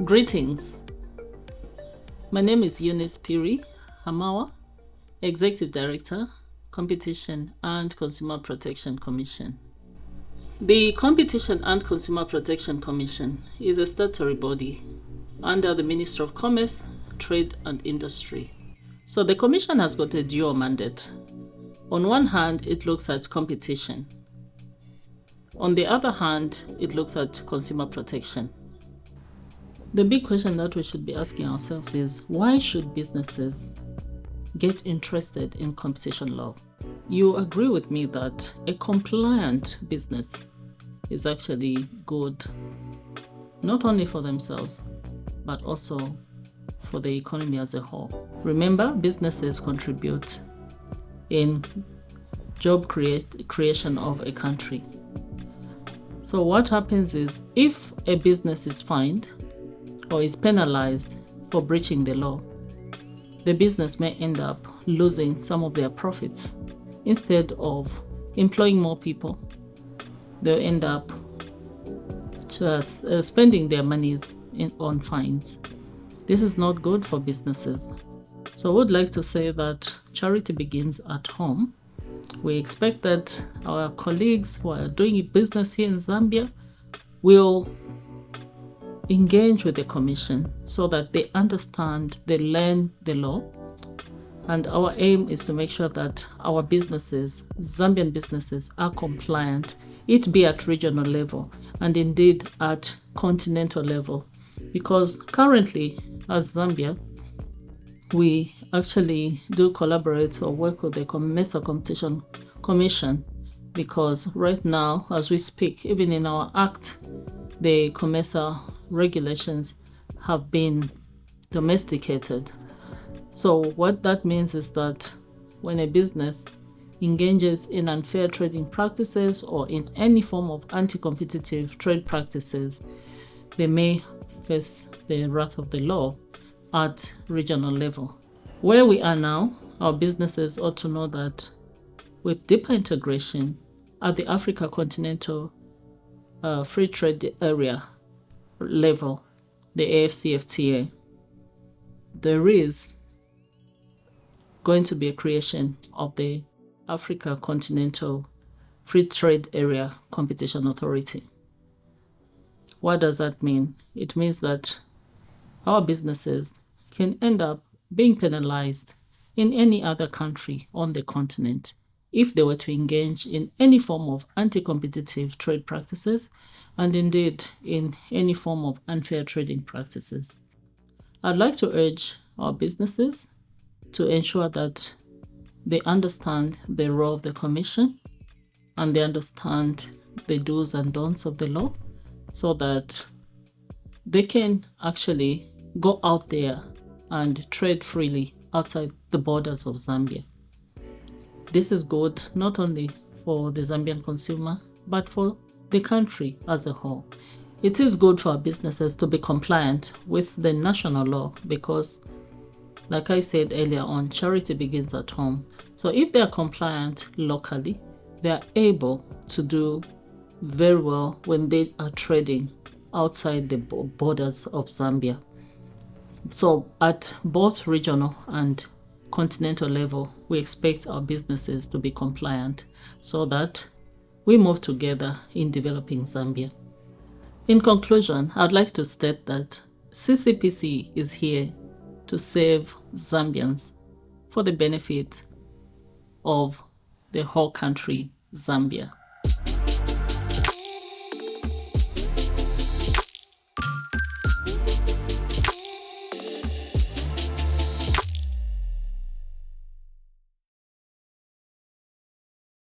Greetings. My name is Eunice Piri Hamawa, Executive Director, Competition and Consumer Protection Commission. The Competition and Consumer Protection Commission is a statutory body under the Ministry of Commerce, Trade and Industry. So the Commission has got a dual mandate. On one hand, it looks at competition. On the other hand, it looks at consumer protection. The big question that we should be asking ourselves is, why should businesses get interested in competition law? You agree with me that a compliant business is actually good, not only for themselves, but also for the economy as a whole. Remember, businesses contribute in job creation of a country. So what happens is, if a business is fined or is penalized for breaching the law, the business may end up losing some of their profits. Instead of employing more people, they'll end up just spending their monies on fines. This is not good for businesses. So I would like to say that charity begins at home. We expect that our colleagues who are doing business here in Zambia will engage with the Commission so that they understand, they learn the law. And our aim is to make sure that our businesses, Zambian businesses, are compliant, it be at regional level and indeed at continental level. Because currently, as Zambia, we actually do collaborate or work with the COMESA Competition Commission, because right now, as we speak, even in our Act, the COMESA regulations have been domesticated. So what that means is that when a business engages in unfair trading practices or in any form of anti-competitive trade practices, they may face the wrath of the law at regional level. Where we are now, our businesses ought to know that with deeper integration at the Africa Continental Free Trade Area level, the AfCFTA, there is going to be a creation of the Africa Continental Free Trade Area Competition Authority. What does that mean? It means that our businesses can end up being penalized in any other country on the continent if they were to engage in any form of anti-competitive trade practices and indeed in any form of unfair trading practices. I'd like to urge our businesses to ensure that they understand the role of the Commission and they understand the do's and don'ts of the law so that they can actually go out there and trade freely outside the borders of Zambia. This is good not only for the Zambian consumer, but for the country as a whole. It is good for our businesses to be compliant with the national law because, like I said earlier on, charity begins at home. So if they are compliant locally, they are able to do very well when they are trading outside the borders of Zambia. So at both regional and continental level, we expect our businesses to be compliant so that we move together in developing Zambia. In conclusion, I'd like to state that CCPC is here to save Zambians for the benefit of the whole country, Zambia.